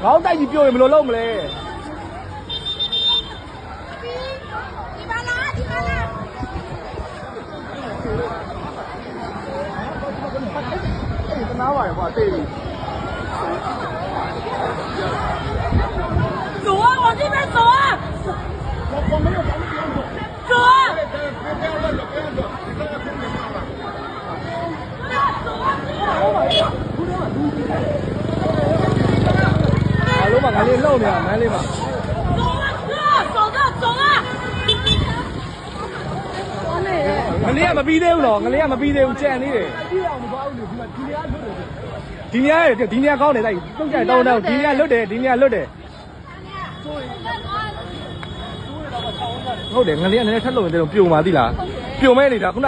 ခေါင်းတိုက်ကြီးပြိုရင်ဘယ်လိုလုပ်မလဲနားပါရွာတေးပြီ走啊往这边走啊走啊အားလုံးကငါလေးလှုပ်နေတာမန်းလေးပါ走啊走啊ငလေးကမပြီးသေးဘူးနော်ငလေးကမပြီးသေးဘူးကြံနေတယ်ဒီနေရာကောင်းတယ်တိုက်တုံးကြတောင်းတောင်းဒီနေရာလွတ်တယ်ဒီနေရာလွတ်တယ်ဟုတ်တယ်ငလေးကလည်းထက်လို့ရင်ပြုံပါသိလားပြုံမဲနေတာခုန